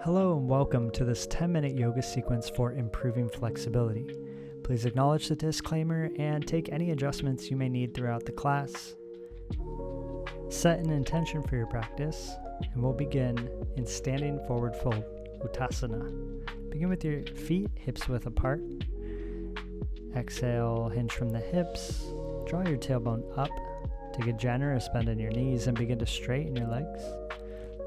Hello and welcome to this 10-minute yoga sequence for improving flexibility. Please acknowledge the disclaimer and take any adjustments you may need throughout the class. Set an intention for your practice, and we'll begin in standing forward fold, Uttasana. Begin with your feet hips width apart. Exhale, hinge from the hips. Draw your tailbone up. Take a generous bend in your knees and begin to straighten your legs.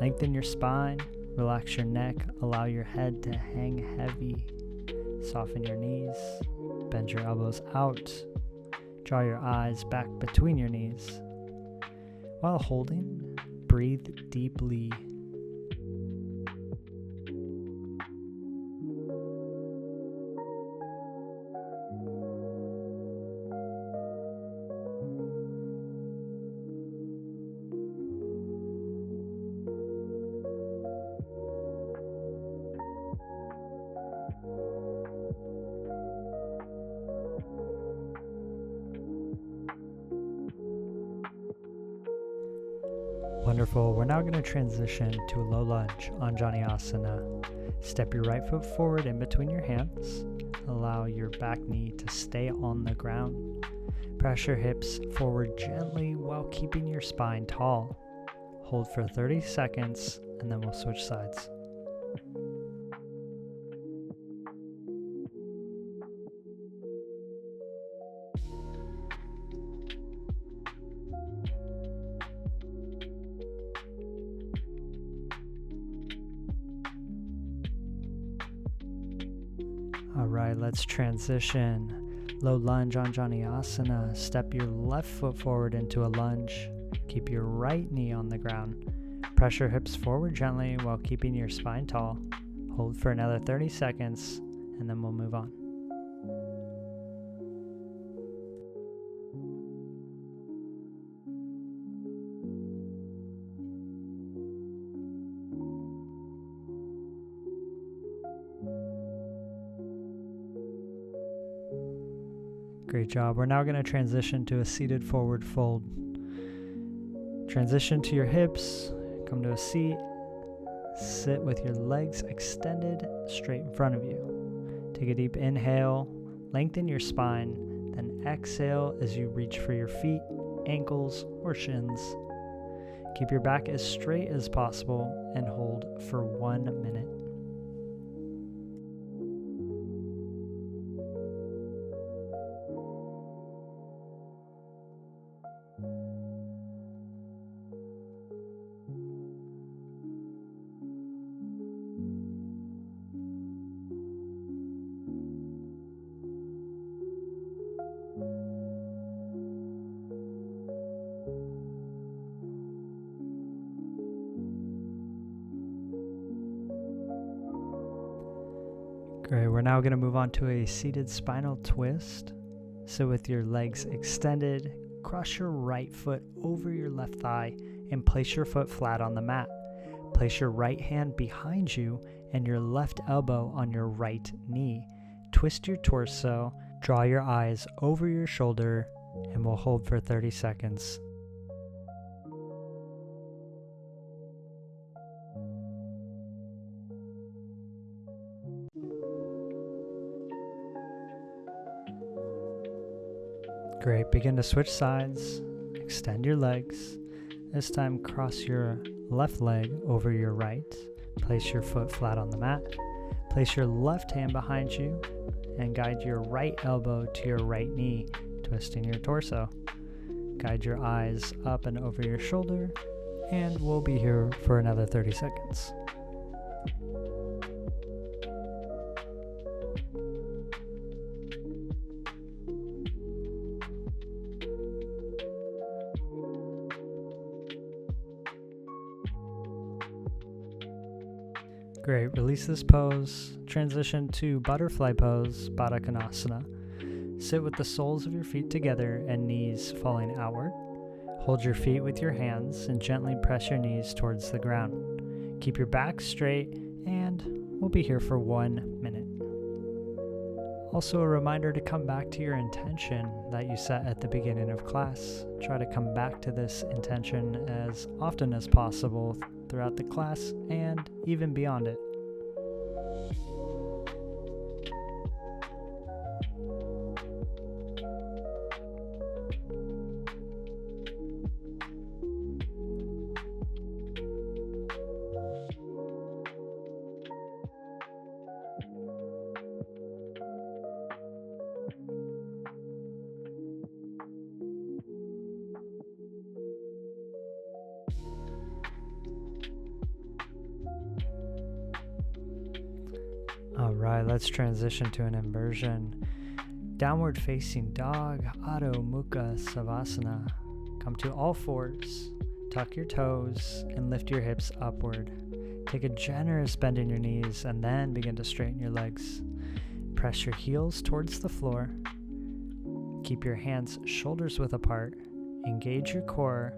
Lengthen your spine. Relax your neck, allow your head to hang heavy. Soften your knees, bend your elbows out. Draw your eyes back between your knees. While holding, breathe deeply. Wonderful. We're now going to transition to a low lunge, Anjaneyasana. Step your right foot forward in between your hands. Allow your back knee to stay on the ground. Press your hips forward gently while keeping your spine tall. Hold for 30 seconds and then we'll switch sides. All right, let's transition. Low lunge, Anjaneyasana. Step your left foot forward into a lunge. Keep your right knee on the ground. Press your hips forward gently while keeping your spine tall. Hold for another 30 seconds, and then we'll move on. Great job. We're now going to transition to a seated forward fold. Transition to your hips, come to a seat, sit with your legs extended straight in front of you. Take a deep inhale, lengthen your spine, then exhale as you reach for your feet, ankles, or shins. Keep your back as straight as possible and hold for 1 minute. Great, we're now going to move on to a seated spinal twist. Sit with your legs extended, cross your right foot over your left thigh, and place your foot flat on the mat. Place your right hand behind you and your left elbow on your right knee. Twist your torso, draw your eyes over your shoulder, and we'll hold for 30 seconds. Great, begin to switch sides, extend your legs. This time cross your left leg over your right, place your foot flat on the mat, place your left hand behind you, and guide your right elbow to your right knee, twisting your torso. Guide your eyes up and over your shoulder, and we'll be here for another 30 seconds. Great, release this pose, transition to butterfly pose, Baddha Konasana. Sit with the soles of your feet together and knees falling outward. Hold your feet with your hands and gently press your knees towards the ground. Keep your back straight and we'll be here for 1 minute. Also a reminder to come back to your intention that you set at the beginning of class. Try to come back to this intention as often as possible throughout the class and even beyond it. Alright, let's transition to an inversion. Downward facing dog, Adho Mukha Savasana. Come to all fours, tuck your toes, and lift your hips upward. Take a generous bend in your knees and then begin to straighten your legs. Press your heels towards the floor. Keep your hands shoulders width apart. Engage your core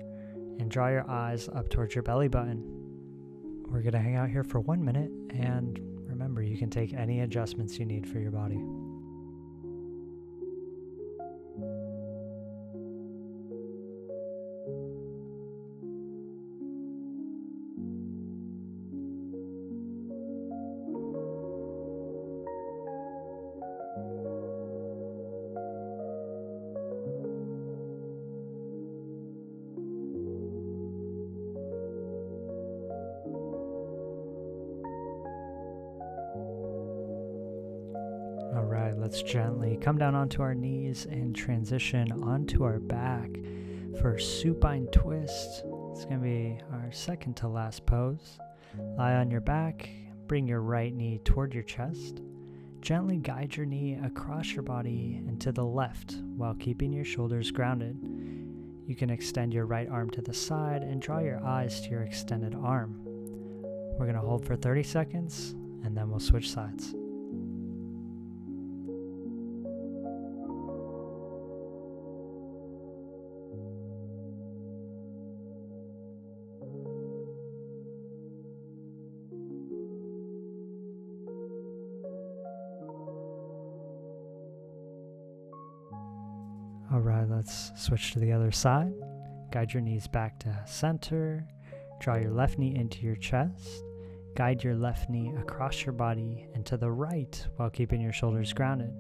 and draw your eyes up towards your belly button. We're going to hang out here for 1 minute, and remember, you can take any adjustments you need for your body. Alright, let's gently come down onto our knees and transition onto our back for supine twist. It's going to be our second to last pose. Lie on your back, bring your right knee toward your chest. Gently guide your knee across your body and to the left while keeping your shoulders grounded. You can extend your right arm to the side and draw your eyes to your extended arm. We're going to hold for 30 seconds and then we'll switch sides. Alright, let's switch to the other side. Guide your knees back to center. Draw your left knee into your chest. Guide your left knee across your body and to the right while keeping your shoulders grounded.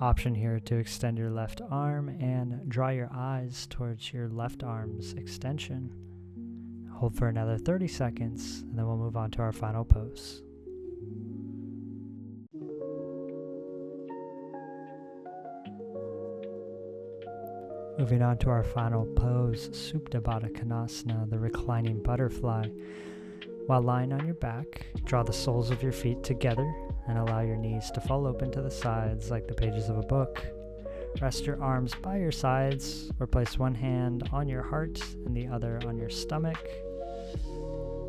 Option here to extend your left arm and draw your eyes towards your left arm's extension. Hold for another 30 seconds and then we'll move on to our final pose. Moving on to our final pose, Supta Baddha Konasana, the reclining butterfly. While lying on your back, draw the soles of your feet together and allow your knees to fall open to the sides like the pages of a book. Rest your arms by your sides or place one hand on your heart and the other on your stomach.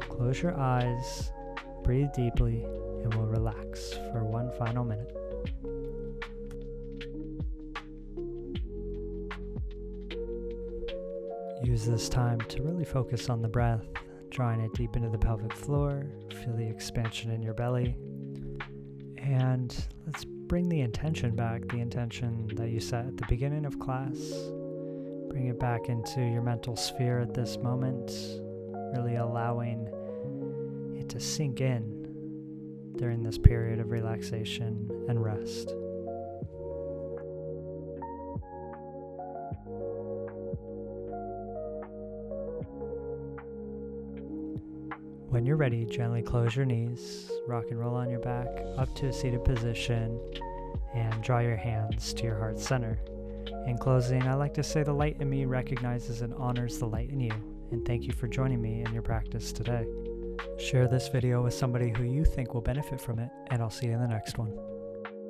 Close your eyes, breathe deeply, and we'll relax for one final minute. Use this time to really focus on the breath, drawing it deep into the pelvic floor. Feel the expansion in your belly. And let's bring the intention back, the intention that you set at the beginning of class. Bring it back into your mental sphere at this moment, really allowing it to sink in during this period of relaxation and rest. When you're ready, gently close your knees, rock and roll on your back up to a seated position, and draw your hands to your heart center. In closing, I like to say the light in me recognizes and honors the light in you, and thank you for joining me in your practice today. Share this video with somebody who you think will benefit from it, and I'll see you in the next one.